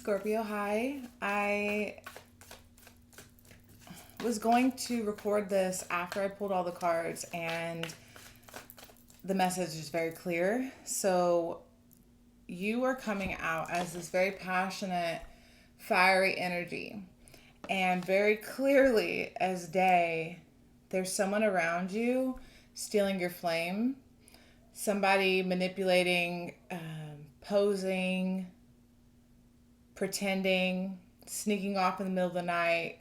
Scorpio, hi. I was going to record this after I pulled all the cards, and the message is very clear. So you are coming out as this very passionate, fiery energy. And very clearly as day, there's someone around you stealing your flame. Somebody manipulating, posing, pretending, sneaking off in the middle of the night.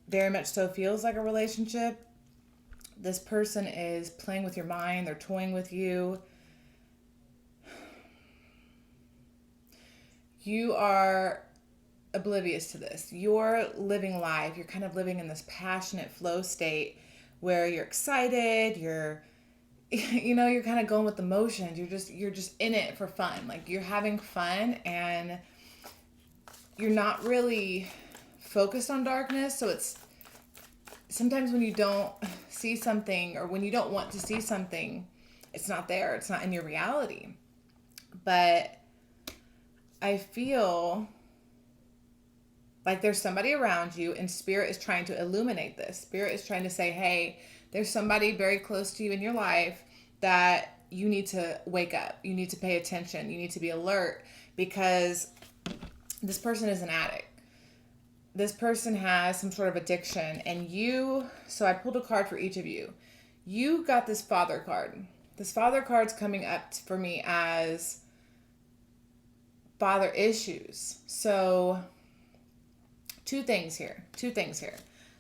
Very much so feels like a relationship. This person is playing with your mind. They're toying with you. You are oblivious to this. You're living life. You're kind of living in this passionate flow state where you're excited. You're kind of going with the motions. You're just in it for fun. Like, you're having fun, and you're not really focused on darkness. So it's sometimes when you don't see something, or when you don't want to see something, it's not there. It's not in your reality. But I feel like there's somebody around you, and Spirit is trying to illuminate this. Spirit is trying to say, hey, there's somebody very close to you in your life that you need to wake up. You need to pay attention. You need to be alert, because this person is an addict. This person has some sort of addiction, and so I pulled a card for each of you. You got this Father card. This Father card's coming up for me as father issues. So two things here.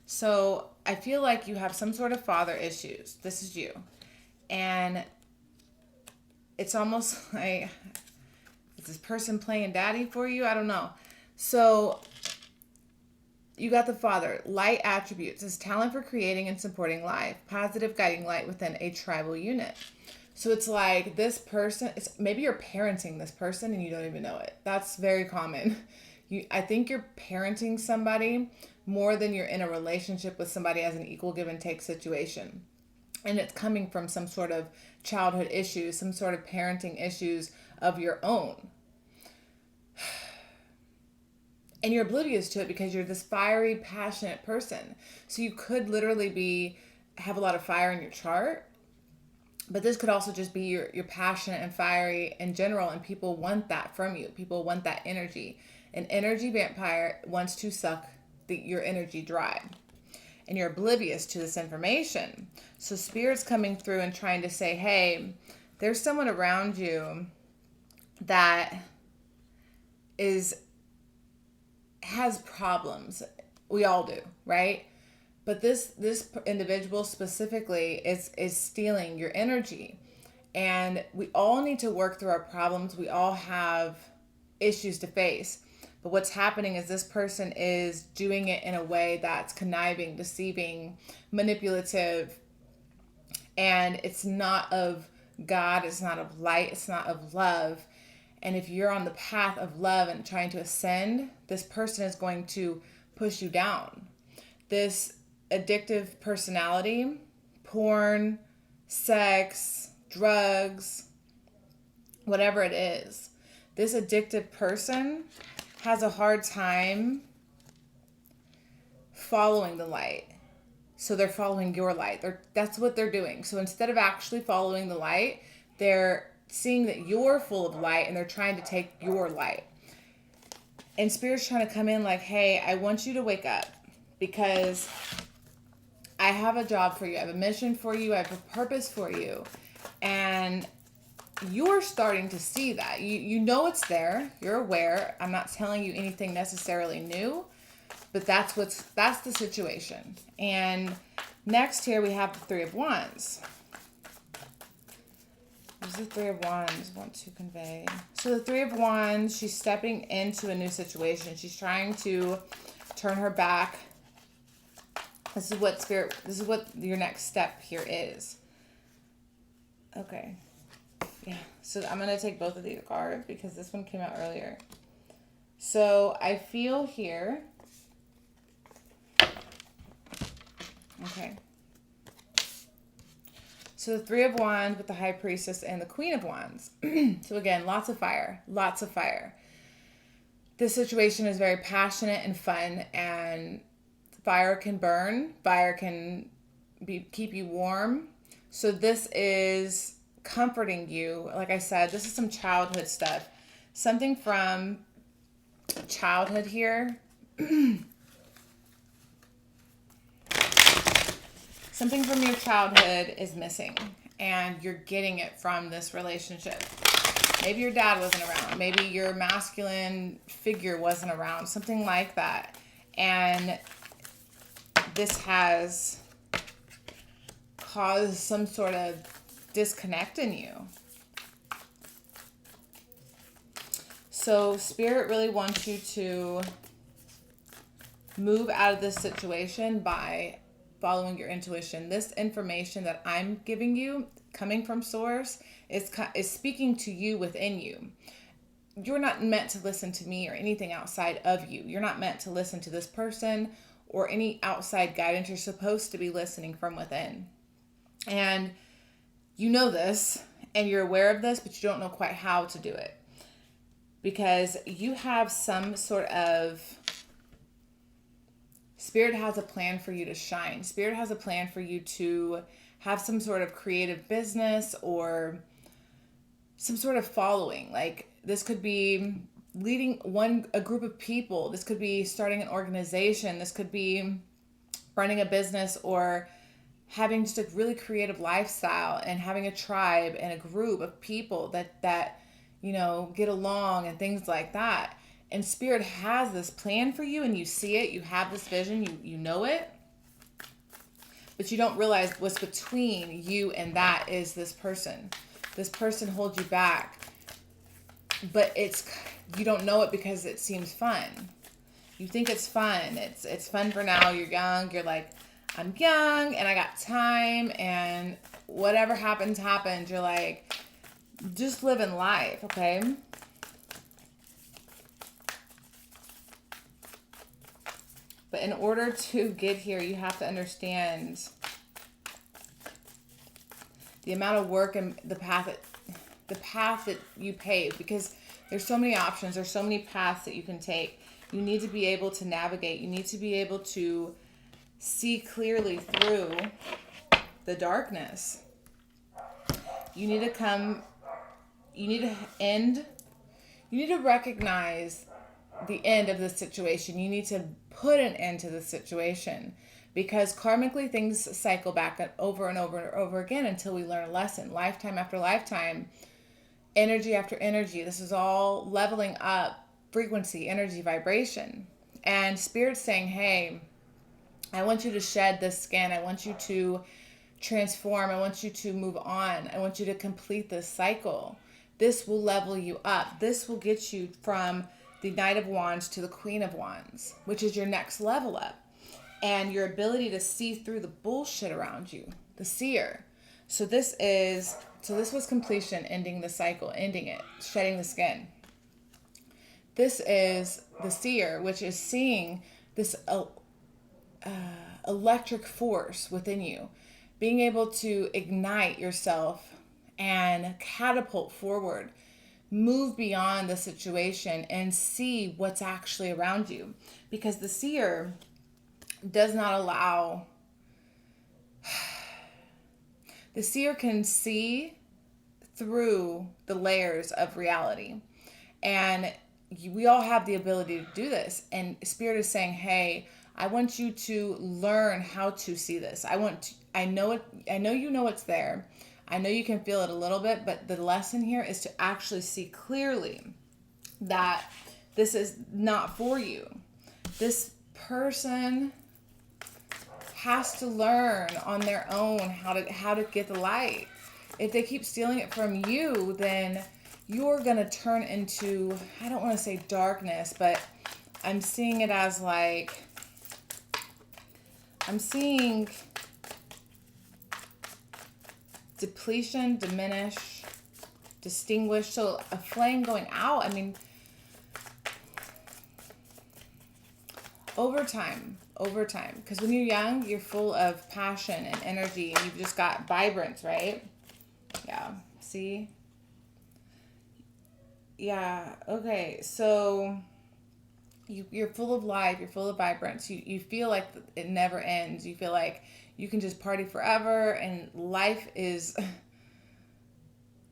So I feel like you have some sort of father issues. This is you. And it's almost like, is this person playing daddy for you? I don't know. So you got the Father. Light attributes. His talent for creating and supporting life. Positive guiding light within a tribal unit. So it's like this person, maybe you're parenting this person and you don't even know it. That's very common. I think you're parenting somebody more than you're in a relationship with somebody as an equal give and take situation. And it's coming from some sort of childhood issues, some sort of parenting issues of your own. And you're oblivious to it because you're this fiery, passionate person. So you could literally have a lot of fire in your chart. But this could also just be you're passionate and fiery in general, and people want that from you. People want that energy. An energy vampire wants to suck your energy dry. And you're oblivious to this information. So Spirit's coming through and trying to say, hey, there's someone around you that has problems. We all do, right? But this individual specifically is stealing your energy. And we all need to work through our problems. We all have issues to face. But what's happening is this person is doing it in a way that's conniving, deceiving, manipulative. And it's not of God. It's not of light. It's not of love. And if you're on the path of love and trying to ascend, this person is going to push you down. This addictive personality, porn, sex, drugs, whatever it is, this addictive person has a hard time following the light. So they're following your light. That's what they're doing. So instead of actually following the light, they're seeing that you're full of light, and they're trying to take your light. And Spirit's trying to come in like, hey, I want you to wake up, because I have a job for you. I have a mission for you. I have a purpose for you. And you're starting to see that. You know it's there. You're aware. I'm not telling you anything necessarily new, but that's the situation. And next here we have the Three of Wands. What does the Three of Wands want to convey? So the Three of Wands, she's stepping into a new situation. She's trying to turn her back. This is what your next step here is. Okay. Yeah. So I'm going to take both of these cards because this one came out earlier. So I feel here. Okay. So the Three of Wands with the High Priestess and the Queen of Wands. So again, lots of fire. This situation is very passionate and fun, and fire can burn, fire can keep you warm. So this is comforting you. Like I said, this is some childhood stuff. Something from childhood here. Something from your childhood is missing, and you're getting it from this relationship. Maybe your dad wasn't around. Maybe your masculine figure wasn't around. Something like that. And this has caused some sort of disconnect in you. So Spirit really wants you to move out of this situation by following your intuition. This information that I'm giving you, coming from source, is speaking to you within you. You're not meant to listen to me or anything outside of you. You're not meant to listen to this person or any outside guidance. You're supposed to be listening from within. And you know this, and you're aware of this, but you don't know quite how to do it. Because you have some sort of... Spirit has a plan for you to shine. Spirit has a plan for you to have some sort of creative business or some sort of following. Like, this could be leading a group of people. This could be starting an organization. This could be running a business or having just a really creative lifestyle and having a tribe and a group of people that you know, get along and things like that. And Spirit has this plan for you, and you see it, you have this vision, you know it, but you don't realize what's between you and that is this person. This person holds you back, but you don't know it because it seems fun. You think it's fun. It's fun for now. You're young. You're like, I'm young and I got time, and whatever happens. You're like, just living life, okay? But in order to get here, you have to understand the amount of work and the path that you pave, because there's so many options. There's so many paths that you can take. You need to be able to navigate. You need to be able to see clearly through the darkness. You need to recognize the end of the situation. You need to put an end to the situation, because karmically things cycle back over and over and over again until we learn a lesson. Lifetime after lifetime, energy after energy. This is all leveling up frequency, energy, vibration. And Spirit's saying, hey, I want you to shed this skin. I want you to transform. I want you to move on. I want you to complete this cycle. This will level you up. This will get you from the Knight of Wands to the Queen of Wands, which is your next level up. And your ability to see through the bullshit around you, the seer. So this was completion, ending the cycle, ending it, shedding the skin. This is the seer, which is seeing this electric force within you, being able to ignite yourself and catapult forward, move beyond the situation and see what's actually around you. Because the seer does not allow... The seer can see through the layers of reality. And we all have the ability to do this. And Spirit is saying, hey, I want you to learn how to see this. I know you know it's there. I know you can feel it a little bit, but the lesson here is to actually see clearly that this is not for you. This person has to learn on their own how to get the light. If they keep stealing it from you, then you're going to turn into, I don't want to say darkness, but I'm seeing it as like, I'm seeing depletion, diminish, distinguish. So a flame going out, I mean, over time, because when you're young, you're full of passion and energy, and you've just got vibrance, right? Yeah, see? Yeah, okay, so You're full of life, you're full of vibrance. You feel like it never ends. You feel like you can just party forever, and life is,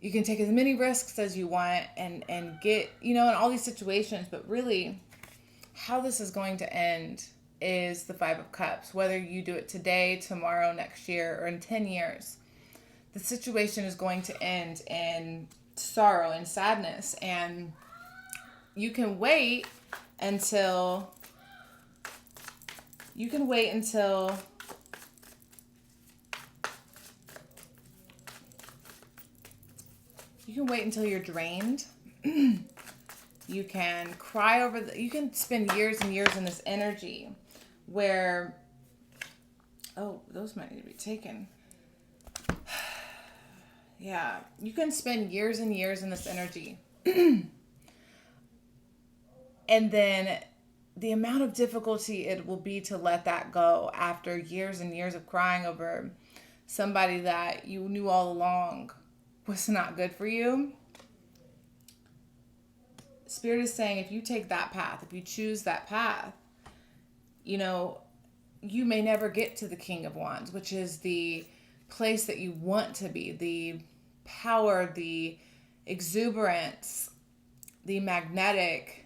you can take as many risks as you want and get, in all these situations. But really, how this is going to end is the Five of Cups. Whether you do it today, tomorrow, next year, or in 10 years, the situation is going to end in sorrow and sadness. And you can wait until you're drained. You can cry you can spend years and years in this energy where, oh, those might need to be taken. Yeah, you can spend years and years in this energy. And then the amount of difficulty it will be to let that go after years and years of crying over somebody that you knew all along was not good for you. Spirit is saying, if you take that path, if you choose that path, you may never get to the King of Wands, which is the place that you want to be, the power, the exuberance, the magnetic,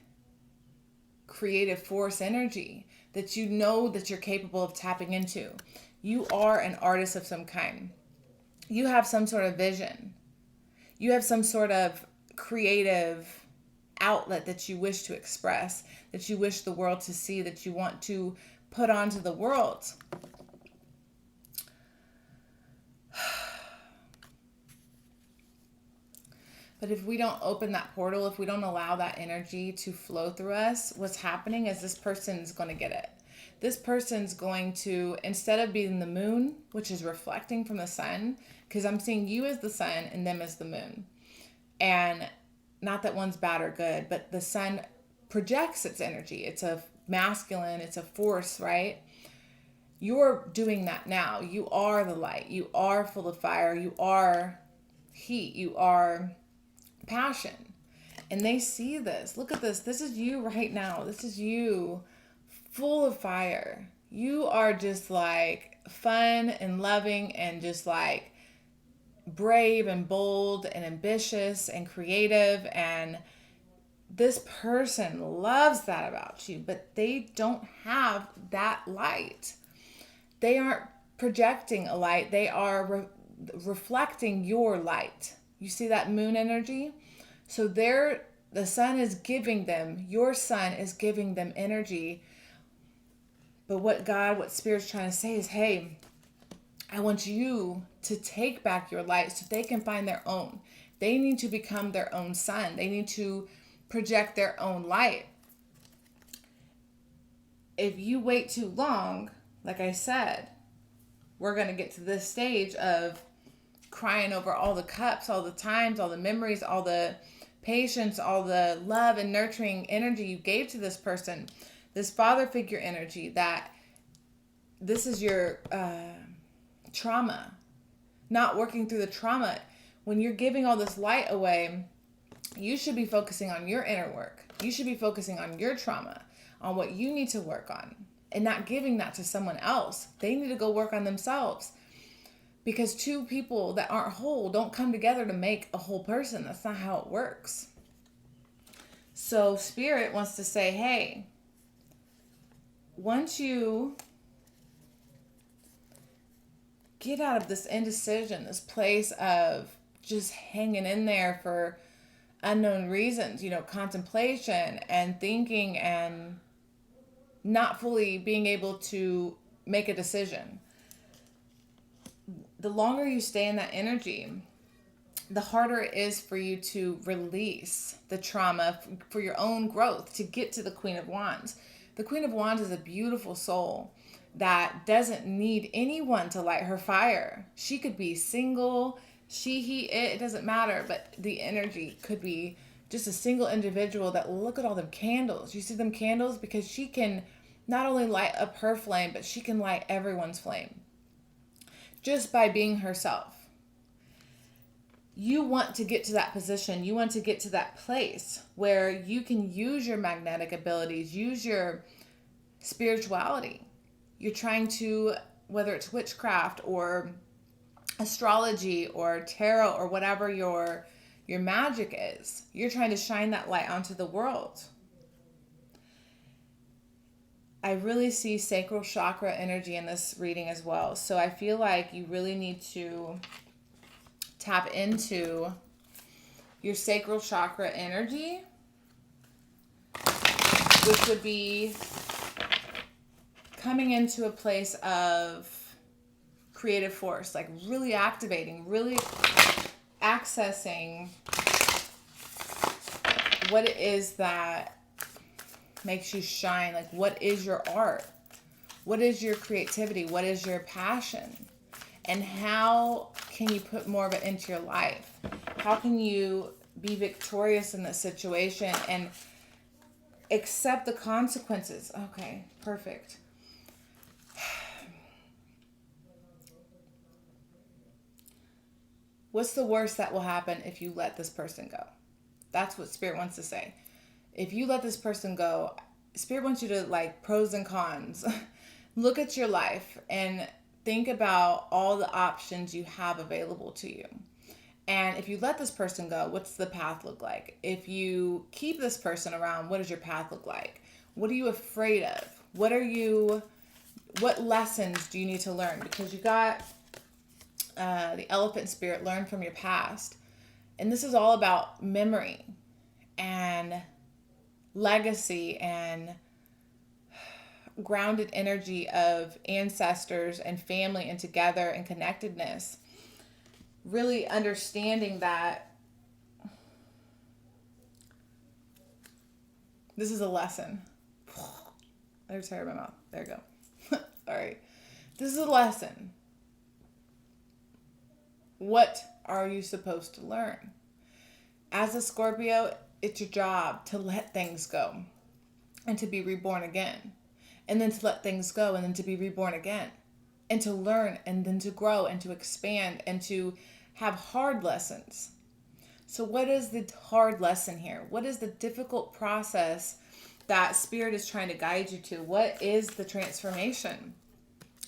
creative force energy that that you're capable of tapping into. You are an artist of some kind. You have some sort of vision. You have some sort of creative outlet that you wish to express, that you wish the world to see, that you want to put onto the world. But if we don't open that portal, if we don't allow that energy to flow through us, what's happening is this person's going to get it. This person's going to, instead of being the moon, which is reflecting from the sun, because I'm seeing you as the sun and them as the moon. And not that one's bad or good, but the sun projects its energy. It's a masculine, it's a force, right? You're doing that now. You are the light. You are full of fire. You are heat. You are passion. And they see this. Look at this. This is you right now. This is you full of fire. You are just like fun and loving and just like brave and bold and ambitious and creative. And this person loves that about you, but they don't have that light. They aren't projecting a light. They are reflecting your light. You see that moon energy? So the sun is giving them, your sun is giving them energy. But what Spirit's trying to say is, hey, I want you to take back your light so they can find their own. They need to become their own sun. They need to project their own light. If you wait too long, like I said, we're going to get to this stage of crying over all the cups, all the times, all the memories, all the patience, all the love and nurturing energy you gave to this person, this father figure energy, that this is your trauma, not working through the trauma. When you're giving all this light away, you should be focusing on your inner work. You should be focusing on your trauma, on what you need to work on, and not giving that to someone else. They need to go work on themselves. Because two people that aren't whole don't come together to make a whole person. That's not how it works. So Spirit wants to say, hey, once you get out of this indecision, this place of just hanging in there for unknown reasons, contemplation and thinking and not fully being able to make a decision. The longer you stay in that energy, the harder it is for you to release the trauma for your own growth, to get to the Queen of Wands. The Queen of Wands is a beautiful soul that doesn't need anyone to light her fire. She could be single, she, he, it doesn't matter, but the energy could be just a single individual that, look at all them candles. You see them candles? Because she can not only light up her flame, but she can light everyone's flame. Just by being herself. you want to get to that position. You want to get to that place where you can use your magnetic abilities, use your spirituality. You're trying to, whether it's witchcraft or astrology or tarot or whatever your magic is, you're trying to shine that light onto the world. I really see sacral chakra energy in this reading as well. So I feel like you really need to tap into your sacral chakra energy, which would be coming into a place of creative force, like really activating, really accessing what it is that makes you shine. Like, what is your art? What is your creativity? What is your passion? And how can you put more of it into your life? How can you be victorious in this situation and accept the consequences? Okay, perfect. What's the worst that will happen if you let this person go? That's what Spirit wants to say. If you let this person go, Spirit wants you to, like, pros and cons. Look at your life and think about all the options you have available to you. And if you let this person go, what's the path look like? If you keep this person around, what does your path look like? What are you afraid of? What lessons do you need to learn? Because you got the elephant spirit, learn from your past. And this is all about memory and legacy and grounded energy of ancestors and family and together and connectedness. Really understanding that this is a lesson. There's hair in my mouth. There you go. All right. This is a lesson. What are you supposed to learn? As a Scorpio, it's your job to let things go and to be reborn again. And then to let things go and then to be reborn again. And to learn and then to grow and to expand and to have hard lessons. So what is the hard lesson here? What is the difficult process that Spirit is trying to guide you to? What is the transformation?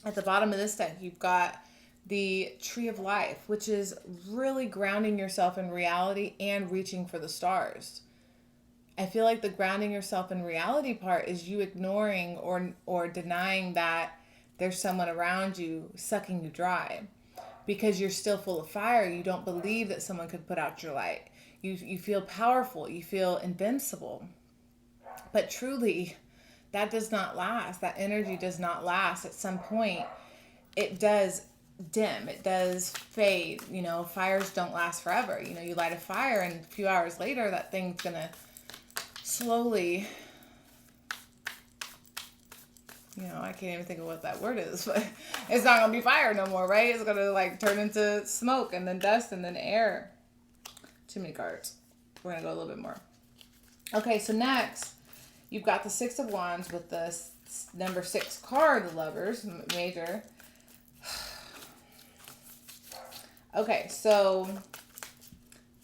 At the bottom of this deck, you've got the Tree of Life, which is really grounding yourself in reality and reaching for the stars. I feel like the grounding yourself in reality part is you ignoring or denying that there's someone around you sucking you dry. Because you're still full of fire, you don't believe that someone could put out your light. You feel powerful, you feel invincible. But truly, that does not last. That energy does not last. At some point, it does dim, it does fade. You know, fires don't last forever. You know, you light a fire and a few hours later that thing's gonna slowly, you know, I can't even think of what that word is, but it's not gonna be fire no more, right? It's gonna, like, turn into smoke and then dust and then air. Too many cards. We're gonna go a little bit more. Okay, so next you've got the Six of Wands with the number 6 card, the Lovers, major. Okay, so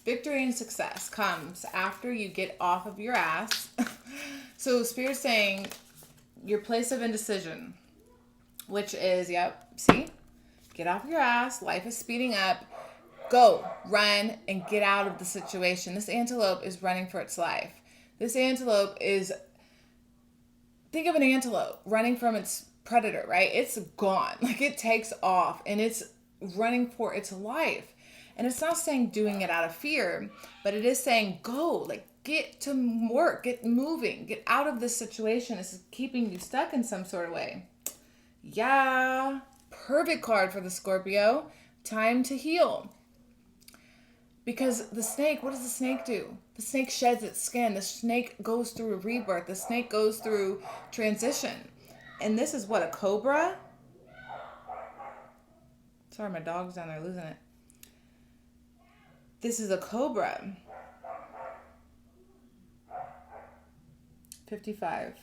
victory and success comes after you get off of your ass. So Spirit's saying your place of indecision, which is, yep, see? Get off your ass. Life is speeding up. Go, run, and get out of the situation. This antelope is running for its life. This antelope is, think of an antelope running from its predator, right? It's gone. Like, it takes off, and it's running for its life. And it's not saying doing it out of fear, but it is saying go, like, get to work, get moving, get out of this situation. This is keeping you stuck in some sort of way. Yeah, perfect card for the Scorpio. Time to heal. Because the snake, what does the snake do? The snake sheds its skin. The snake goes through a rebirth. The snake goes through transition. And this is what, a cobra? Sorry, my dog's down there losing it. This is a cobra. 55.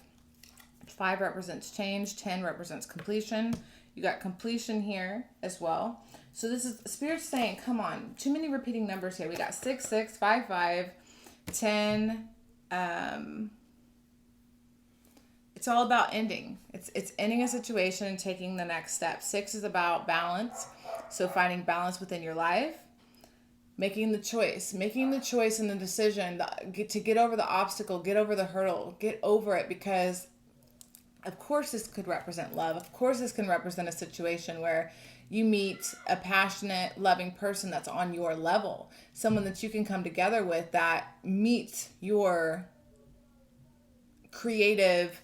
5 represents change. 10 represents completion. You got completion here as well. So this is Spirit's saying, come on, too many repeating numbers here. We got 6, 6, 5, 5, 10. It's all about ending. It's ending a situation and taking the next step. 6 is about balance. So finding balance within your life. Making the choice and the decision to get over the obstacle, get over the hurdle, get over it, because of course this could represent love. Of course this can represent a situation where you meet a passionate, loving person that's on your level. Someone that you can come together with that meets your creative,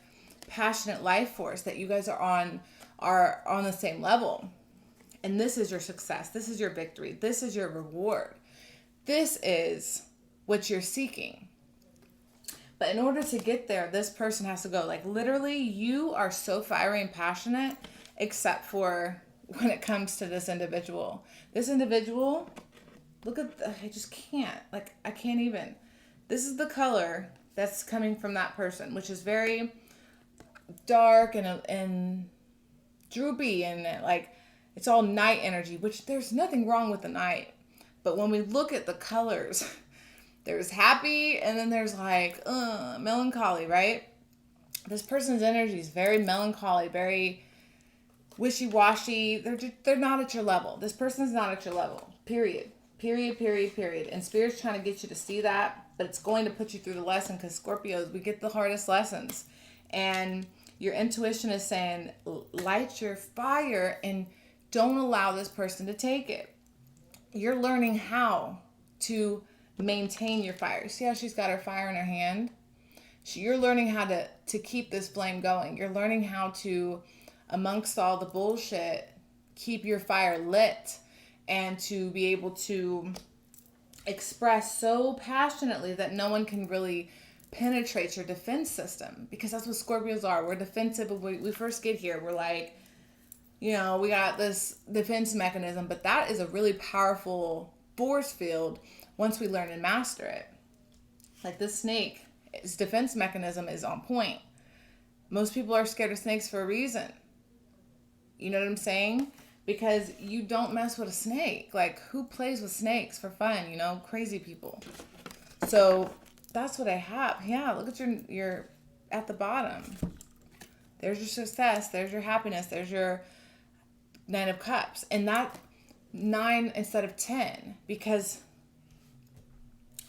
passionate life force, that you guys are on the same level. And this is your success. This is your victory. This is your reward. This is what you're seeking. But in order to get there, this person has to go. Like literally, you are so fiery and passionate, except for when it comes to this individual. This individual, I just can't. Like, I can't even. This is the color that's coming from that person, which is very dark and droopy, and like it's all night energy, which there's nothing wrong with the night. But when we look at the colors, there's happy and then there's like melancholy, right? This person's energy is very melancholy, very wishy-washy. They're not at your level. This person's not at your level. Period. And Spirit's trying to get you to see that, but it's going to put you through the lesson, because Scorpios, we get the hardest lessons. And your intuition is saying, light your fire and don't allow this person to take it. You're learning how to maintain your fire. See how she's got her fire in her hand? You're learning how to keep this flame going. You're learning how to, amongst all the bullshit, keep your fire lit, and to be able to express so passionately that no one can really penetrate your defense system. Because that's what Scorpios are. We're defensive. When we first get here, we're like, we got this defense mechanism, but that is a really powerful force field once we learn and master it. Like this snake, its defense mechanism is on point. Most people are scared of snakes for a reason. You know what I'm saying? Because you don't mess with a snake. Like, who plays with snakes for fun? Crazy people. So that's what I have. Yeah, look at your at the bottom. There's your success. There's your happiness. There's your 9 of Cups. And that 9 instead of 10. Because,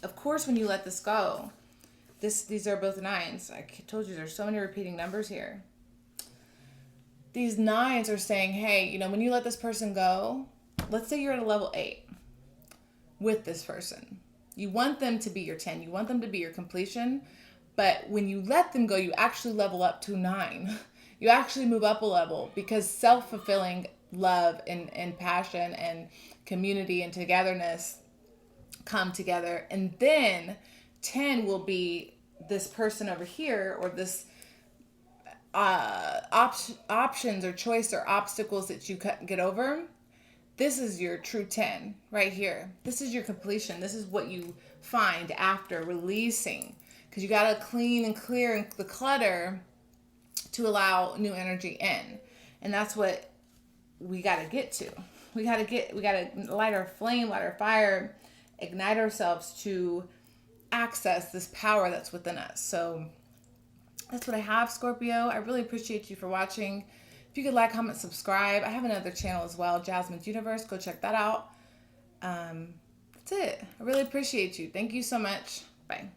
of course, when you let this go, these are both 9s. I told you there's so many repeating numbers here. These 9s are saying, hey, when you let this person go, let's say you're at a level 8 with this person. You want them to be your 10. You want them to be your completion. But when you let them go, you actually level up to 9. You actually move up a level, because self-fulfilling love and passion and community and togetherness come together. And then 10 will be this person over here, or this options or choice or obstacles that you get over. This is your true 10 right here. This is your completion. This is what you find after releasing, because you got to clean and clear the clutter to allow new energy in. And that's what we got to get to. We got to light our flame, light our fire, ignite ourselves to access this power that's within us. So that's what I have, Scorpio. I really appreciate you for watching. If you could like, comment, subscribe. I have another channel as well, Jasmine Universe. Go check that out. That's it. I really appreciate you. Thank you so much. Bye.